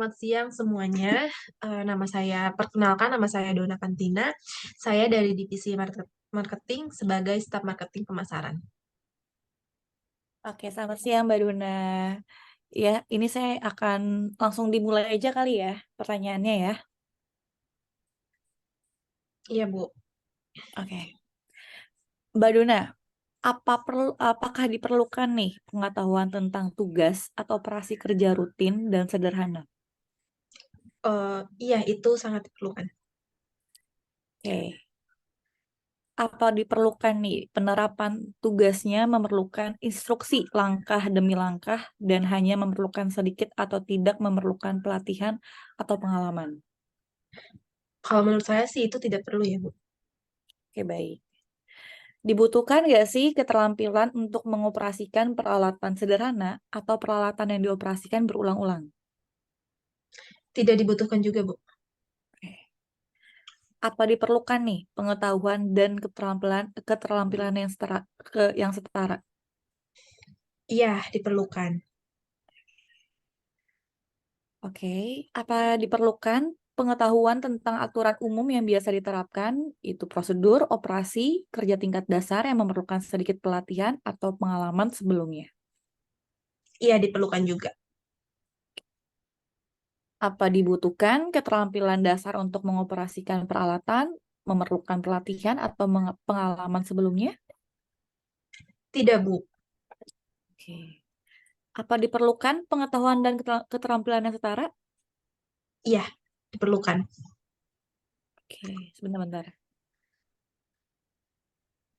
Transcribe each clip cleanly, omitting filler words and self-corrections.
Selamat siang semuanya. Perkenalkan nama saya Dona Kantina. Saya dari Divisi Marketing sebagai staf marketing pemasaran. Oke, selamat siang Mbak Duna. Ya, ini saya akan langsung dimulai aja kali ya pertanyaannya ya. Iya, Bu. Oke, Mbak Duna, apakah diperlukan nih pengetahuan tentang tugas atau operasi kerja rutin dan sederhana? Iya, itu sangat diperlukan. Oke, apa diperlukan nih penerapan tugasnya memerlukan instruksi langkah demi langkah dan hanya memerlukan sedikit atau tidak memerlukan pelatihan atau pengalaman? Kalau menurut saya sih itu tidak perlu ya, Bu. Oke, baik. Dibutuhkan nggak sih keterampilan untuk mengoperasikan peralatan sederhana atau peralatan yang dioperasikan berulang-ulang? Tidak dibutuhkan juga, Bu. Oke. Apa diperlukan nih pengetahuan dan keterampilan yang setara? Iya, diperlukan. Oke. Apa diperlukan pengetahuan tentang aturan umum yang biasa diterapkan, itu prosedur, operasi, kerja tingkat dasar yang memerlukan sedikit pelatihan atau pengalaman sebelumnya? Iya, diperlukan juga. Apa dibutuhkan keterampilan dasar untuk mengoperasikan peralatan, memerlukan pelatihan atau pengalaman sebelumnya? Tidak, Bu. Oke. Apa diperlukan pengetahuan dan keterampilan yang setara? Iya, diperlukan. Oke, sebentar-bentar.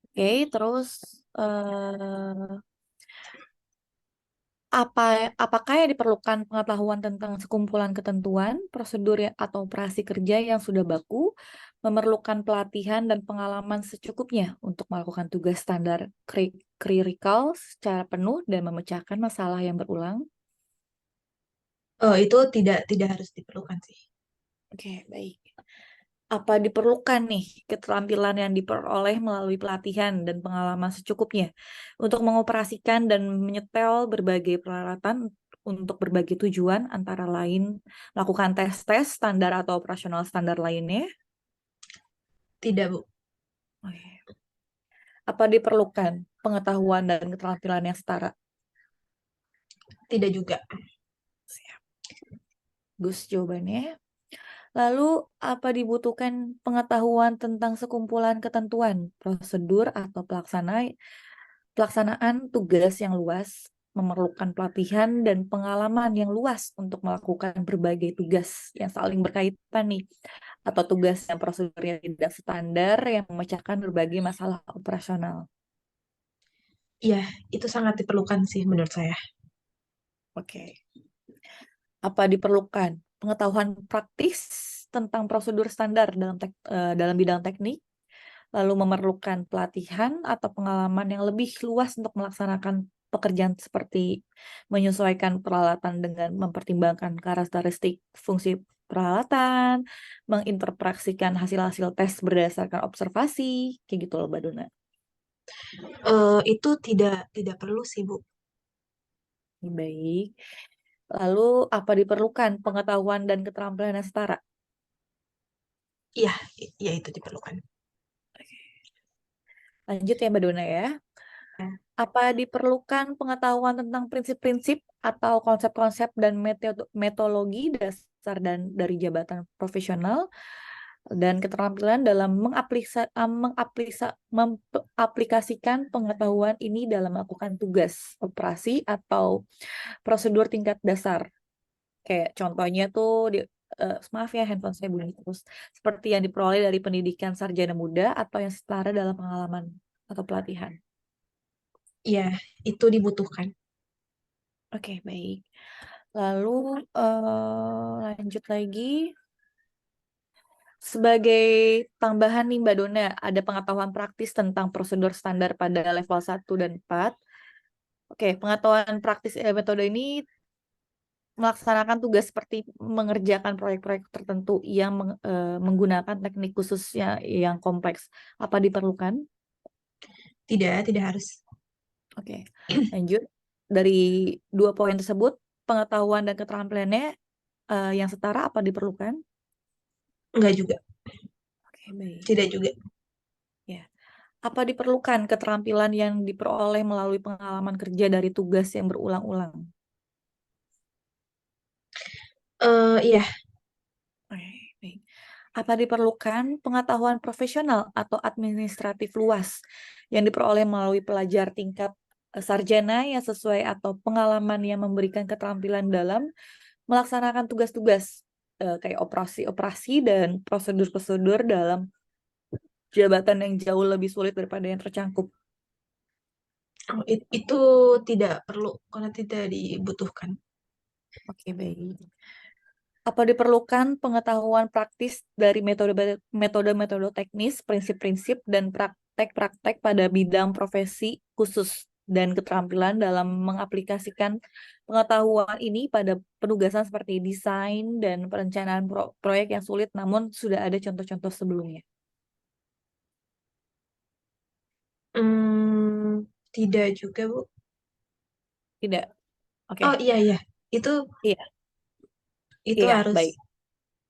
Oke, terus eh, apakah yang diperlukan pengetahuan tentang sekumpulan ketentuan, prosedur atau operasi kerja yang sudah baku, memerlukan pelatihan dan pengalaman secukupnya untuk melakukan tugas standar kritikal secara penuh dan memecahkan masalah yang berulang? Itu tidak harus diperlukan sih. Oke, baik. Apa diperlukan nih keterampilan yang diperoleh melalui pelatihan dan pengalaman secukupnya untuk mengoperasikan dan menyetel berbagai peralatan untuk berbagai tujuan, antara lain melakukan tes-tes standar atau operasional standar lainnya? Tidak, Bu. Oke. Apa diperlukan pengetahuan dan keterampilan yang setara? Tidak juga. Siap. Gus jawabannya. Lalu, apa dibutuhkan pengetahuan tentang sekumpulan ketentuan, prosedur, atau pelaksanaan tugas yang luas, memerlukan pelatihan dan pengalaman yang luas untuk melakukan berbagai tugas yang saling berkaitan nih, atau tugas yang prosedurnya tidak standar yang memecahkan berbagai masalah operasional? Iya, itu sangat diperlukan sih menurut saya. Oke. Apa diperlukan pengetahuan praktis tentang prosedur standar dalam bidang teknik, lalu memerlukan pelatihan atau pengalaman yang lebih luas untuk melaksanakan pekerjaan seperti menyesuaikan peralatan dengan mempertimbangkan karakteristik fungsi peralatan, menginterpretasikan hasil-hasil tes berdasarkan observasi, kayak gitu loh, Mbak Dona. Itu tidak perlu sih, Bu. Baik. Lalu apa diperlukan pengetahuan dan keterampilan yang setara? Iya, iya itu diperlukan. Lanjut ya, Mbak Dona ya. Ya. Apa diperlukan pengetahuan tentang prinsip-prinsip atau konsep-konsep dan metodologi dasar dan dari jabatan profesional dan keterampilan dalam mengaplikasikan pengetahuan ini dalam melakukan tugas, operasi, atau prosedur tingkat dasar? Kayak contohnya tuh maaf ya, handphone saya bunyi terus. Seperti yang diperoleh dari pendidikan sarjana muda atau yang setara dalam pengalaman atau pelatihan. Iya, itu dibutuhkan. Oke, baik. Lalu lanjut lagi. Sebagai tambahan nih Mbak Dona, ada pengetahuan praktis tentang prosedur standar pada level 1 dan 4. Oke, pengetahuan praktis metode ini melaksanakan tugas seperti mengerjakan proyek-proyek tertentu yang menggunakan teknik khususnya yang kompleks. Apa diperlukan? Tidak harus. Oke, lanjut. Dari dua poin tersebut, pengetahuan dan keterampilannya yang setara apa diperlukan? Enggak juga, Oke, baik. tidak juga. Ya. Apa diperlukan keterampilan yang diperoleh melalui pengalaman kerja dari tugas yang berulang-ulang? Iya, Oke, baik. Apa diperlukan pengetahuan profesional atau administratif luas yang diperoleh melalui pelajar tingkat sarjana yang sesuai atau pengalaman yang memberikan keterampilan dalam melaksanakan tugas-tugas kayak operasi-operasi dan prosedur-prosedur dalam jabatan yang jauh lebih sulit daripada yang tercangkup. itu tidak perlu karena tidak dibutuhkan. Oke, baik. Apa diperlukan pengetahuan praktis dari metode-metode teknis, prinsip-prinsip, dan praktek-praktek pada bidang profesi khusus dan keterampilan dalam mengaplikasikan pengetahuan ini pada penugasan seperti desain dan perencanaan proyek yang sulit, namun sudah ada contoh-contoh sebelumnya? Tidak juga, Bu. Tidak. Oke. Oh iya iya, itu Iya, itu iya, harus baik.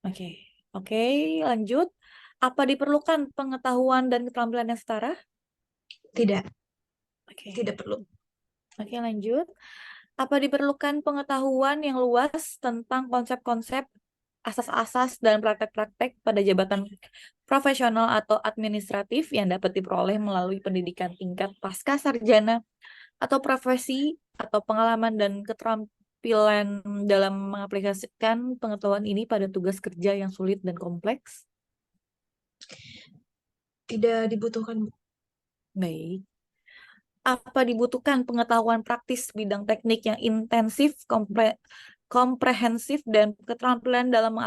Oke. Oke, lanjut. Apa diperlukan pengetahuan dan keterampilan yang setara? tidak Oke. tidak perlu. Oke, lanjut. Apa diperlukan pengetahuan yang luas tentang konsep-konsep, asas-asas, dan praktek-praktek pada jabatan profesional atau administratif yang dapat diperoleh melalui pendidikan tingkat pasca sarjana atau profesi atau pengalaman dan keterampilan dalam mengaplikasikan pengetahuan ini pada tugas kerja yang sulit dan kompleks? Tidak dibutuhkan, Bu. Baik. Apa dibutuhkan pengetahuan praktis bidang teknik yang intensif, komprehensif, dan keterampilan dalam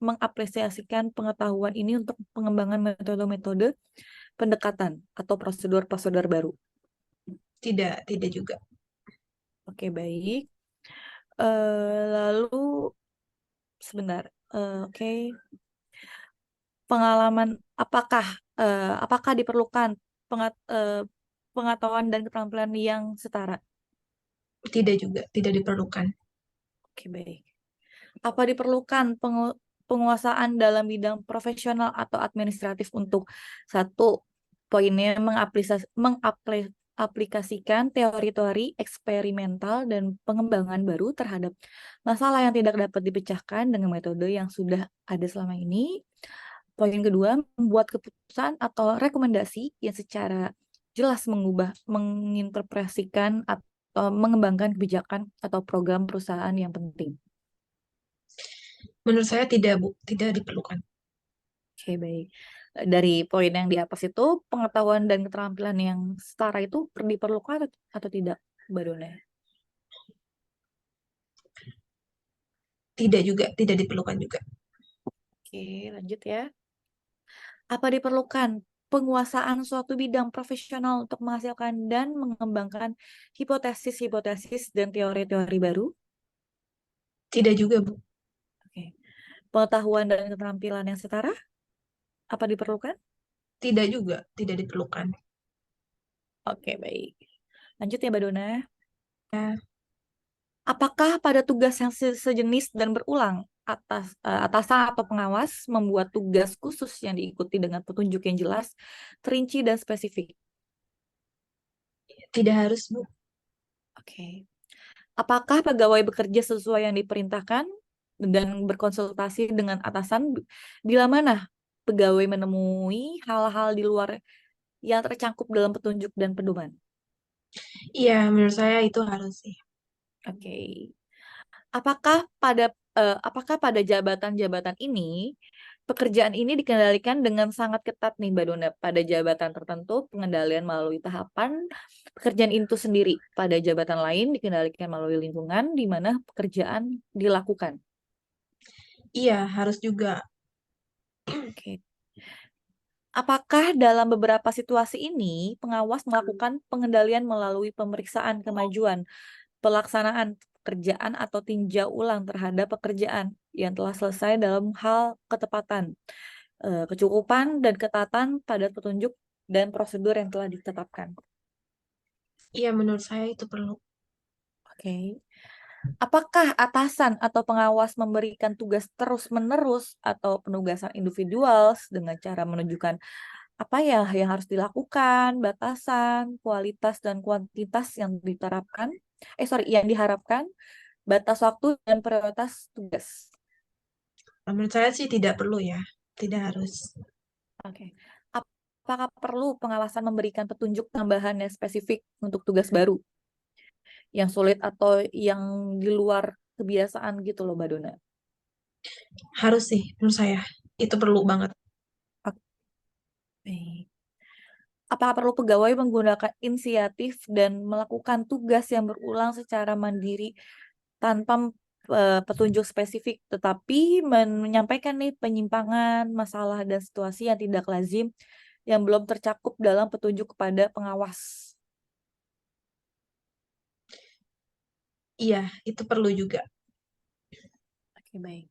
mengapresiasikan pengetahuan ini untuk pengembangan metode-metode pendekatan atau prosedur-prosedur baru? Tidak juga. Oke, baik. Lalu sebentar. Oke. Pengalaman apakah diperlukan pengetahuan dan keterampilan yang setara? Tidak juga, tidak diperlukan. Oke, baik. Apa diperlukan penguasaan dalam bidang profesional atau administratif untuk satu poinnya mengaplikasikan teori-teori eksperimental dan pengembangan baru terhadap masalah yang tidak dapat dipecahkan dengan metode yang sudah ada selama ini. Poin kedua, membuat keputusan atau rekomendasi yang secara jelas menginterpretasikan atau mengembangkan kebijakan atau program perusahaan yang penting. Menurut saya tidak, Bu, tidak diperlukan. Oke, baik. Dari poin yang di atas itu, pengetahuan dan keterampilan yang setara itu diperlukan atau tidak, Mbak Dona? Tidak juga, tidak diperlukan juga. Oke, lanjut ya. Apa diperlukan penguasaan suatu bidang profesional untuk menghasilkan dan mengembangkan hipotesis-hipotesis dan teori-teori baru? Tidak juga, Bu. Oke. Pengetahuan dan keterampilan yang setara, apa diperlukan? Tidak juga, tidak diperlukan. Oke, baik. Lanjut ya, Mbak Dona. Ya, Apakah pada tugas yang sejenis dan berulang, atasan atau pengawas membuat tugas khusus yang diikuti dengan petunjuk yang jelas, terinci, dan spesifik? tidak harus, Bu. Oke. Apakah pegawai bekerja sesuai yang diperintahkan dan berkonsultasi dengan atasan bila mana pegawai menemui hal-hal di luar yang tercangkup dalam petunjuk dan pedoman? Iya, menurut saya itu harus sih. Oke. Apakah pada jabatan-jabatan ini pekerjaan ini dikendalikan dengan sangat ketat nih, Mbak Dona? Pada jabatan tertentu pengendalian melalui tahapan pekerjaan itu sendiri, pada jabatan lain dikendalikan melalui lingkungan di mana pekerjaan dilakukan. Iya, harus juga. Oke. Apakah dalam beberapa situasi ini pengawas melakukan pengendalian melalui pemeriksaan kemajuan pelaksanaan pekerjaan atau tinjau ulang terhadap pekerjaan yang telah selesai dalam hal ketepatan, kecukupan, dan ketatan pada petunjuk dan prosedur yang telah ditetapkan? Iya, menurut saya itu perlu. Oke. Apakah atasan atau pengawas memberikan tugas terus-menerus atau penugasan individual dengan cara menunjukkan apa ya yang harus dilakukan, batasan, kualitas dan kuantitas yang diterapkan, yang diharapkan, batas waktu dan prioritas tugas. Menurut saya sih tidak perlu ya, tidak harus. Oke. Apakah perlu pengawasan memberikan petunjuk tambahan yang spesifik untuk tugas baru, yang sulit atau yang di luar kebiasaan gitu loh, Mbak Dona? Harus sih, menurut saya. Itu perlu banget. Oke. Apakah perlu pegawai menggunakan inisiatif dan melakukan tugas yang berulang secara mandiri tanpa petunjuk spesifik, tetapi menyampaikan nih penyimpangan, masalah dan situasi yang tidak lazim yang belum tercakup dalam petunjuk kepada pengawas? Iya, itu perlu juga. Oke, baik.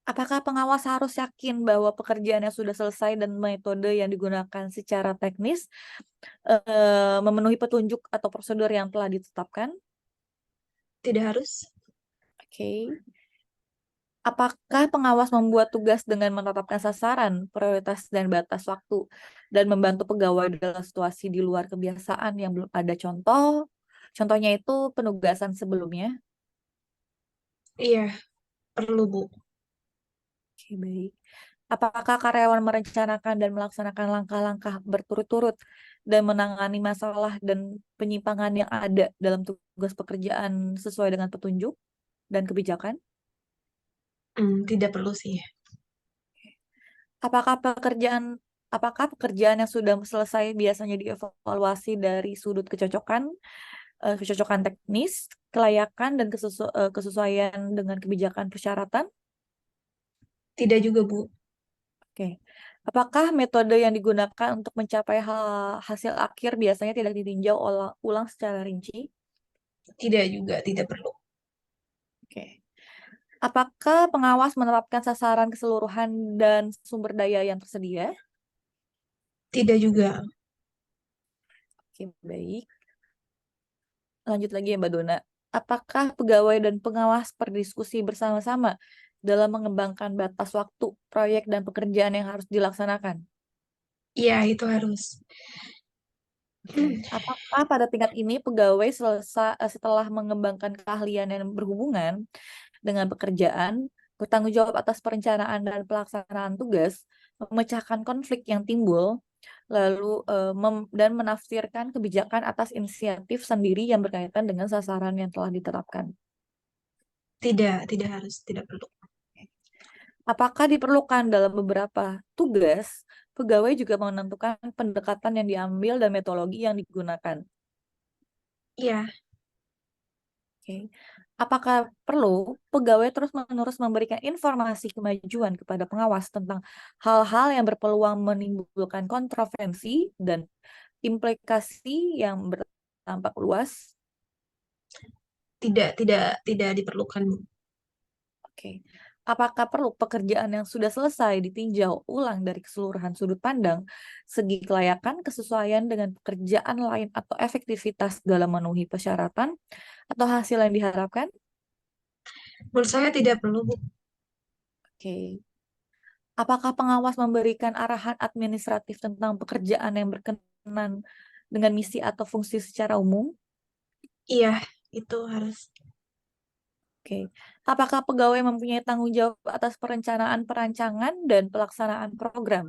Apakah pengawas harus yakin bahwa pekerjaan yang sudah selesai dan metode yang digunakan secara teknis memenuhi petunjuk atau prosedur yang telah ditetapkan? Tidak harus. Oke. Apakah pengawas membuat tugas dengan menetapkan sasaran, prioritas, dan batas waktu, dan membantu pegawai dalam situasi di luar kebiasaan yang belum ada contoh? Contohnya itu penugasan sebelumnya. Iya, perlu, Bu. Oke, baik. Apakah karyawan merencanakan dan melaksanakan langkah-langkah berturut-turut dan menangani masalah dan penyimpangan yang ada dalam tugas pekerjaan sesuai dengan petunjuk dan kebijakan? Tidak perlu sih. Apakah pekerjaan apakah pekerjaan yang sudah selesai biasanya dievaluasi dari sudut kecocokan teknis, kelayakan dan kesesuaian dengan kebijakan persyaratan? Tidak juga, Bu. Oke. Apakah metode yang digunakan untuk mencapai hasil akhir biasanya tidak ditinjau ulang secara rinci? Tidak juga, tidak perlu. Oke. Apakah pengawas menerapkan sasaran keseluruhan dan sumber daya yang tersedia? Tidak juga. Oke, baik. Lanjut lagi ya, Mbak Dona. Apakah pegawai dan pengawas berdiskusi bersama-sama dalam mengembangkan batas waktu, proyek, dan pekerjaan yang harus dilaksanakan? Iya, itu harus. Oke. Apakah pada tingkat ini pegawai setelah mengembangkan keahlian yang berhubungan dengan pekerjaan, bertanggung jawab atas perencanaan dan pelaksanaan tugas, memecahkan konflik yang timbul, lalu dan menafsirkan kebijakan atas inisiatif sendiri yang berkaitan dengan sasaran yang telah ditetapkan? Tidak, tidak harus, tidak perlu. Apakah diperlukan dalam beberapa tugas, pegawai juga menentukan pendekatan yang diambil dan metodologi yang digunakan? Iya, Oke. Apakah perlu pegawai terus-menerus memberikan informasi kemajuan kepada pengawas tentang hal-hal yang berpeluang menimbulkan kontroversi dan implikasi yang berdampak luas? tidak diperlukan, Bu. Oke. Apakah perlu pekerjaan yang sudah selesai ditinjau ulang dari keseluruhan sudut pandang, segi kelayakan, kesesuaian dengan pekerjaan lain atau efektivitas dalam memenuhi persyaratan atau hasil yang diharapkan? Menurut saya tidak perlu, Bu. Oke. Apakah pengawas memberikan arahan administratif tentang pekerjaan yang berkenan dengan misi atau fungsi secara umum? Iya, itu harus. Oke. Apakah pegawai mempunyai tanggung jawab atas perencanaan, perancangan, dan pelaksanaan program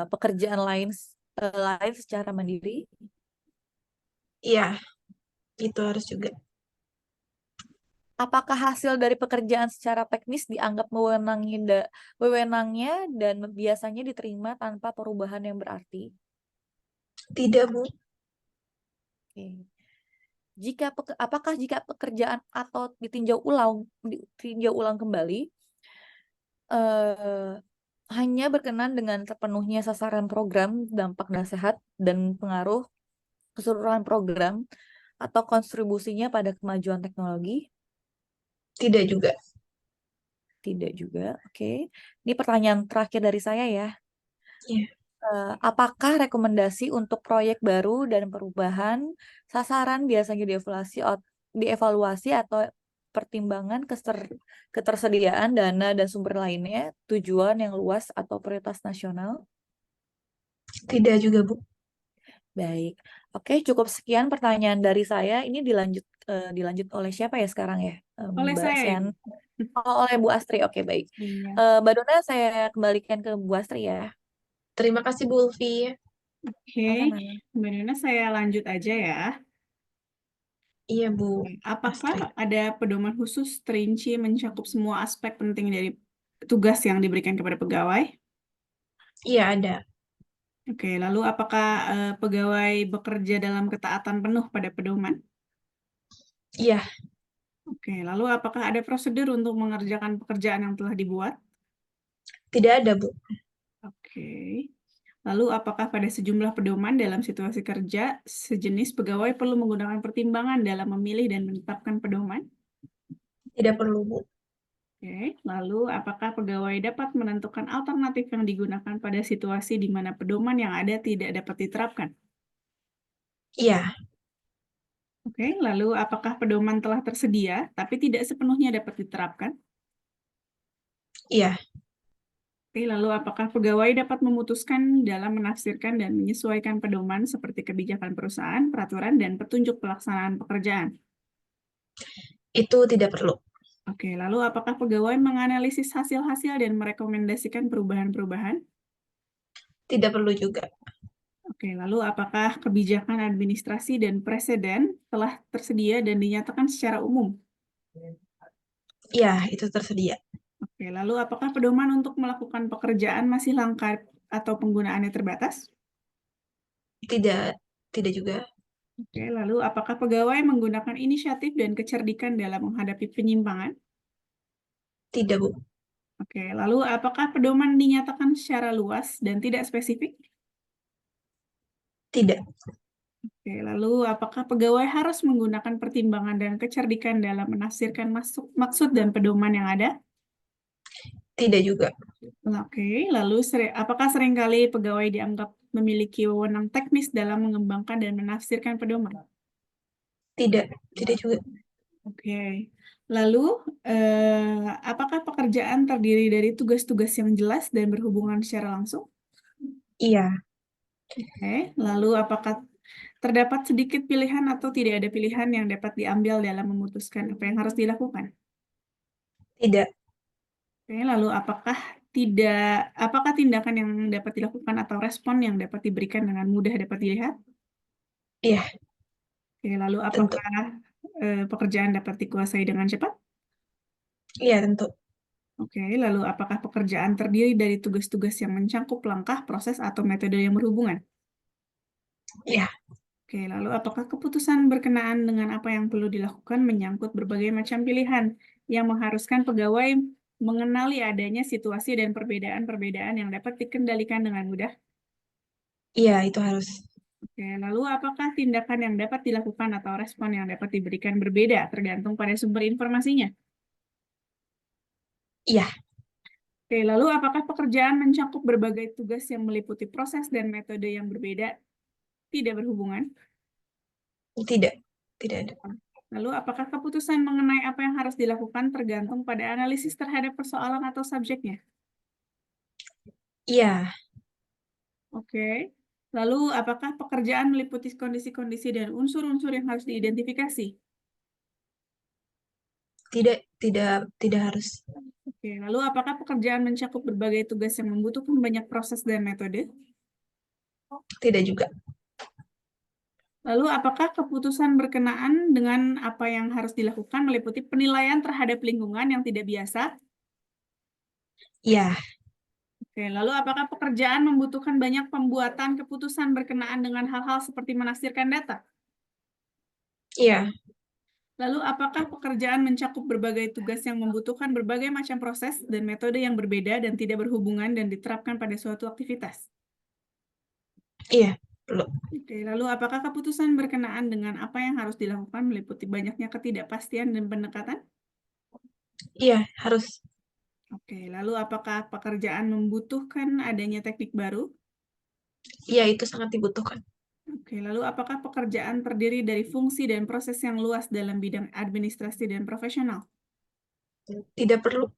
pekerjaan lain secara mandiri? Iya, itu harus juga. Apakah hasil dari pekerjaan secara teknis dianggap wewenangnya dan biasanya diterima tanpa perubahan yang berarti? Tidak, Bu. Oke. Apakah jika pekerjaan atau ditinjau ulang kembali eh, hanya berkenan dengan terpenuhnya sasaran program, dampak dan sehat dan pengaruh keseluruhan program atau kontribusinya pada kemajuan teknologi? Tidak juga. Tidak juga. Oke. Ini pertanyaan terakhir dari saya ya. Iya. Apakah rekomendasi untuk proyek baru dan perubahan sasaran biasanya dievaluasi atau pertimbangan ketersediaan dana dan sumber lainnya, tujuan yang luas atau prioritas nasional. Tidak juga, Bu. Baik, oke, cukup sekian pertanyaan dari saya. Ini dilanjut oleh siapa ya sekarang ya? Oleh Mbak saya, Sean. Ibu. Oh, oleh Bu Astri. Oke, baik. Iya. Mbak Dona, saya kembalikan ke Bu Astri ya. Terima kasih, Bu Ulfi. Oke, Sama-sama. Mbak Dona, saya lanjut aja ya. Iya, Bu Apakah Astri. ada pedoman khusus terinci mencakup semua aspek penting dari tugas yang diberikan kepada pegawai? Iya, ada. Oke, lalu apakah pegawai bekerja dalam ketaatan penuh pada pedoman? Iya, Oke, lalu apakah ada prosedur untuk mengerjakan pekerjaan yang telah dibuat? tidak ada, Bu. Oke. Lalu apakah pada sejumlah pedoman dalam situasi kerja sejenis pegawai perlu menggunakan pertimbangan dalam memilih dan menetapkan pedoman? Tidak perlu, Bu. Oke, lalu apakah pegawai dapat menentukan alternatif yang digunakan pada situasi di mana pedoman yang ada tidak dapat diterapkan? Iya, Oke, lalu apakah pedoman telah tersedia tapi tidak sepenuhnya dapat diterapkan? iya, Oke, lalu apakah pegawai dapat memutuskan dalam menafsirkan dan menyesuaikan pedoman seperti kebijakan perusahaan, peraturan, dan petunjuk pelaksanaan pekerjaan? itu tidak perlu. Oke, lalu apakah pegawai menganalisis hasil-hasil dan merekomendasikan perubahan-perubahan? Tidak perlu juga. Oke, lalu apakah kebijakan administrasi dan preseden telah tersedia dan dinyatakan secara umum? Iya, itu tersedia. Oke, lalu apakah pedoman untuk melakukan pekerjaan masih lengkap atau penggunaannya terbatas? Tidak, tidak juga. Oke, lalu apakah pegawai menggunakan inisiatif dan kecerdikan dalam menghadapi penyimpangan? Tidak, Bu. Oke, lalu apakah pedoman dinyatakan secara luas dan tidak spesifik? Tidak, Oke, lalu apakah pegawai harus menggunakan pertimbangan dan kecerdikan dalam menafsirkan maksud dan pedoman yang ada? tidak juga. Oke, lalu apakah seringkali pegawai dianggap memiliki wewenang teknis dalam mengembangkan dan menafsirkan pedoman? Tidak, tidak juga. Oke, lalu apakah pekerjaan terdiri dari tugas-tugas yang jelas dan berhubungan secara langsung? Iya, Oke, lalu apakah terdapat sedikit pilihan atau tidak ada pilihan yang dapat diambil dalam memutuskan apa yang harus dilakukan? tidak. Oke, lalu apakah tindakan yang dapat dilakukan atau respon yang dapat diberikan dengan mudah dapat dilihat? Iya, Oke, lalu tentu. apakah pekerjaan dapat dikuasai dengan cepat? Iya, tentu. Oke, lalu apakah pekerjaan terdiri dari tugas-tugas yang mencakup langkah, proses, atau metode yang berhubungan? Iya, Oke, lalu apakah keputusan berkenaan dengan apa yang perlu dilakukan menyangkut berbagai macam pilihan yang mengharuskan pegawai mengenali adanya situasi dan perbedaan-perbedaan yang dapat dikendalikan dengan mudah? iya, itu harus. Oke, lalu apakah tindakan yang dapat dilakukan atau respon yang dapat diberikan berbeda tergantung pada sumber informasinya? Iya, Oke, lalu apakah pekerjaan mencakup berbagai tugas yang meliputi proses dan metode yang berbeda, tidak berhubungan? tidak. Tidak ada. Lalu apakah keputusan mengenai apa yang harus dilakukan tergantung pada analisis terhadap persoalan atau subjeknya? Iya, Oke. Lalu apakah pekerjaan meliputi kondisi-kondisi dan unsur-unsur yang harus diidentifikasi? tidak, tidak harus. Oke, lalu apakah pekerjaan mencakup berbagai tugas yang membutuhkan banyak proses dan metode? Tidak juga. Lalu apakah keputusan berkenaan dengan apa yang harus dilakukan meliputi penilaian terhadap lingkungan yang tidak biasa? Iya, Oke, lalu apakah pekerjaan membutuhkan banyak pembuatan keputusan berkenaan dengan hal-hal seperti menafsirkan data? iya, Lalu apakah pekerjaan mencakup berbagai tugas yang membutuhkan berbagai macam proses dan metode yang berbeda dan tidak berhubungan dan diterapkan pada suatu aktivitas? iya, perlu. Oke, lalu apakah keputusan berkenaan dengan apa yang harus dilakukan meliputi banyaknya ketidakpastian dan pendekatan? Iya, harus. Oke, lalu apakah pekerjaan membutuhkan adanya teknik baru? Iya, itu sangat dibutuhkan. Oke, lalu apakah pekerjaan terdiri dari fungsi dan proses yang luas dalam bidang administrasi dan profesional? Tidak perlu.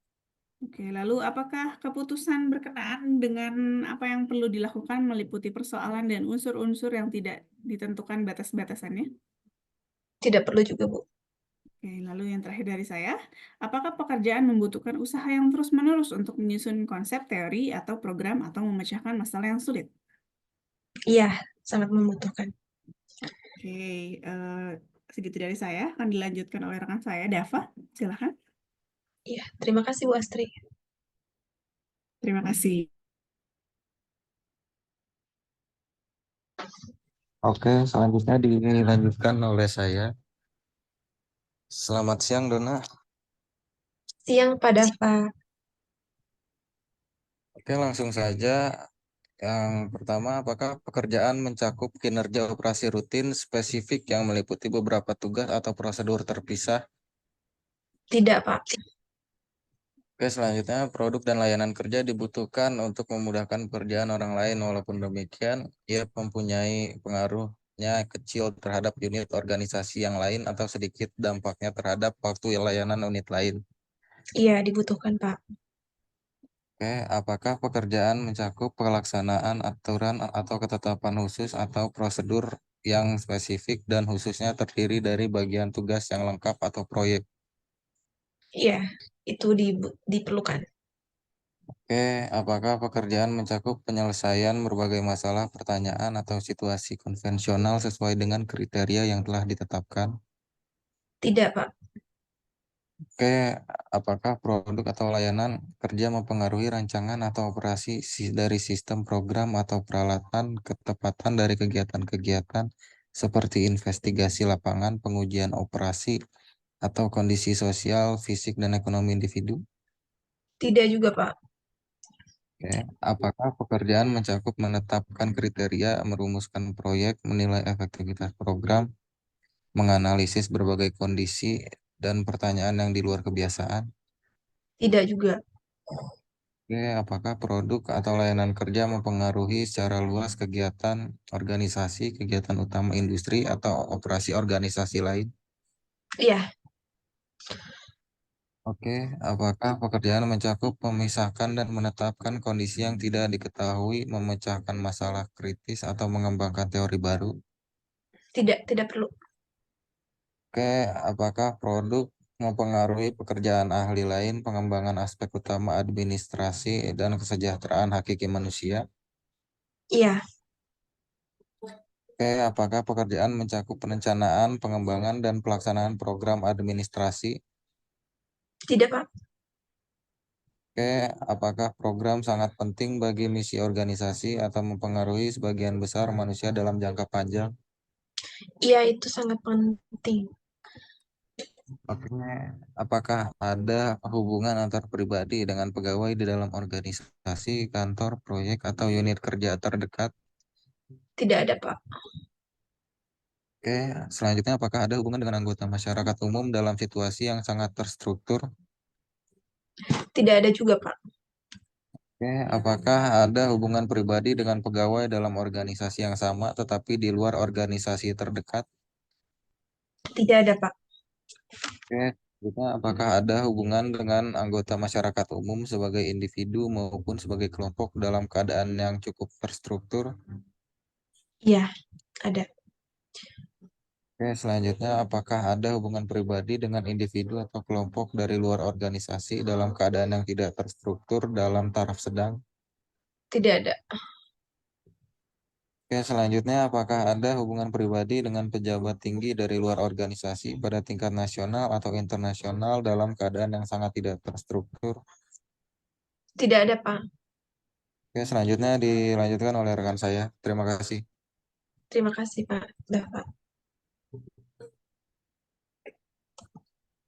Oke, lalu apakah keputusan berkenaan dengan apa yang perlu dilakukan meliputi persoalan dan unsur-unsur yang tidak ditentukan batas-batasannya? Tidak perlu juga, Bu. Oke, lalu yang terakhir dari saya, apakah pekerjaan membutuhkan usaha yang terus-menerus untuk menyusun konsep, teori, atau program, atau memecahkan masalah yang sulit? Iya, sangat membutuhkan. Oke, segitu dari saya. Akan dilanjutkan oleh rekan saya, Dava. Silakan. Iya, terima kasih Bu Astri. Terima kasih. Oke, selanjutnya dilanjutkan oleh saya. Selamat siang, Dona. Siang Pak Dava. Oke, langsung saja. Yang pertama, apakah pekerjaan mencakup kinerja operasi rutin spesifik yang meliputi beberapa tugas atau prosedur terpisah? Tidak, Pak. Oke, selanjutnya produk dan layanan kerja dibutuhkan untuk memudahkan pekerjaan orang lain. Walaupun demikian, ia mempunyai pengaruhnya kecil terhadap unit organisasi yang lain atau sedikit dampaknya terhadap waktu layanan unit lain. Iya, dibutuhkan, Pak. Oke, apakah pekerjaan mencakup pelaksanaan aturan atau ketetapan khusus atau prosedur yang spesifik dan khususnya terdiri dari bagian tugas yang lengkap atau proyek? Iya, itu diperlukan. Oke, apakah pekerjaan mencakup penyelesaian berbagai masalah, pertanyaan, atau situasi konvensional sesuai dengan kriteria yang telah ditetapkan? Tidak, Pak. Oke, apakah produk atau layanan kerja mempengaruhi rancangan atau operasi dari sistem program atau peralatan, ketepatan dari kegiatan-kegiatan seperti investigasi lapangan, pengujian operasi, atau kondisi sosial, fisik, dan ekonomi individu? Tidak juga, Pak. Oke, apakah pekerjaan mencakup menetapkan kriteria, merumuskan proyek, menilai efektivitas program, menganalisis berbagai kondisi dan pertanyaan yang di luar kebiasaan? Tidak juga. Oke, apakah produk atau layanan kerja mempengaruhi secara luas kegiatan organisasi, kegiatan utama industri, atau operasi organisasi lain? Iya, Oke, apakah pekerjaan mencakup memisahkan dan menetapkan kondisi yang tidak diketahui, memecahkan masalah kritis, atau mengembangkan teori baru? tidak perlu. Oke, apakah produk mempengaruhi pekerjaan ahli lain, pengembangan aspek utama administrasi, dan kesejahteraan hakiki manusia? Iya, Oke, apakah pekerjaan mencakup perencanaan, pengembangan, dan pelaksanaan program administrasi? tidak, Pak. Oke, apakah program sangat penting bagi misi organisasi atau mempengaruhi sebagian besar manusia dalam jangka panjang? Iya, itu sangat penting. Oke, apakah ada hubungan antar pribadi dengan pegawai di dalam organisasi, kantor, proyek, atau unit kerja terdekat? Tidak ada, Pak. Oke, selanjutnya apakah ada hubungan dengan anggota masyarakat umum dalam situasi yang sangat terstruktur? Tidak ada juga, Pak. Oke, apakah ada hubungan pribadi dengan pegawai dalam organisasi yang sama tetapi di luar organisasi terdekat? Tidak ada, Pak. Oke, selanjutnya apakah ada hubungan dengan anggota masyarakat umum sebagai individu maupun sebagai kelompok dalam keadaan yang cukup terstruktur? Iya, ada. Oke, selanjutnya apakah ada hubungan pribadi dengan individu atau kelompok dari luar organisasi dalam keadaan yang tidak terstruktur dalam taraf sedang? Tidak ada. Oke, selanjutnya apakah ada hubungan pribadi dengan pejabat tinggi dari luar organisasi pada tingkat nasional atau internasional dalam keadaan yang sangat tidak terstruktur? Tidak ada, Pak. Oke, selanjutnya dilanjutkan oleh rekan saya. Terima kasih. Terima kasih, Pak Dava.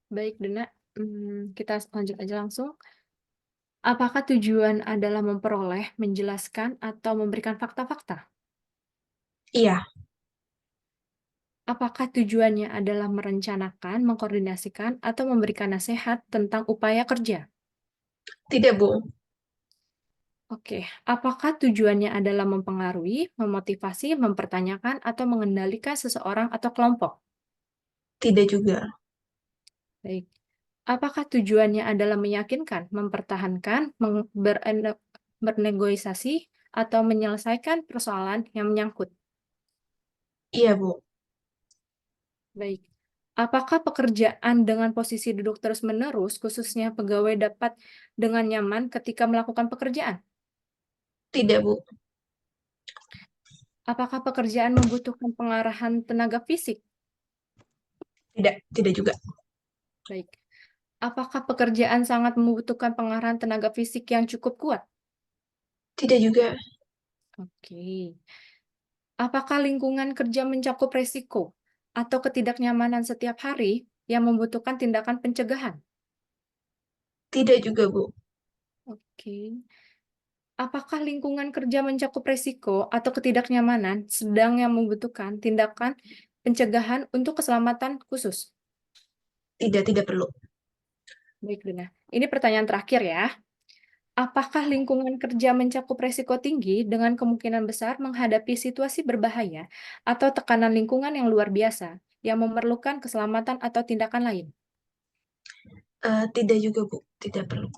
Baik, Dona. Kita lanjut aja langsung. Apakah tujuan adalah memperoleh, menjelaskan, atau memberikan fakta-fakta? Iya, Apakah tujuannya adalah merencanakan, mengkoordinasikan, atau memberikan nasihat tentang upaya kerja? tidak, Bu. Oke, apakah tujuannya adalah mempengaruhi, memotivasi, mempertanyakan, atau mengendalikan seseorang atau kelompok? Tidak juga. Baik. Apakah tujuannya adalah meyakinkan, mempertahankan, bernegosiasi, atau menyelesaikan persoalan yang menyangkut? Iya, Bu. Baik. Apakah pekerjaan dengan posisi duduk terus-menerus, khususnya pegawai dapat dengan nyaman ketika melakukan pekerjaan? Tidak, Bu. Apakah pekerjaan membutuhkan pengarahan tenaga fisik? Tidak juga. Baik. Apakah pekerjaan sangat membutuhkan pengarahan tenaga fisik yang cukup kuat? Tidak juga. Oke. Apakah lingkungan kerja mencakup resiko atau ketidaknyamanan setiap hari yang membutuhkan tindakan pencegahan? Tidak juga, Bu. Oke. Apakah lingkungan kerja mencakup resiko atau ketidaknyamanan sedang yang membutuhkan tindakan pencegahan untuk keselamatan khusus? Tidak perlu. Baik, Dona. Ini pertanyaan terakhir ya. Apakah lingkungan kerja mencakup resiko tinggi dengan kemungkinan besar menghadapi situasi berbahaya atau tekanan lingkungan yang luar biasa yang memerlukan keselamatan atau tindakan lain? Tidak juga, Bu. Tidak perlu.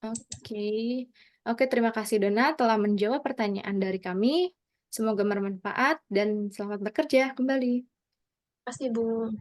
Oke. Oke, terima kasih Dona telah menjawab pertanyaan dari kami. Semoga bermanfaat dan selamat bekerja kembali. Terima kasih, Bu.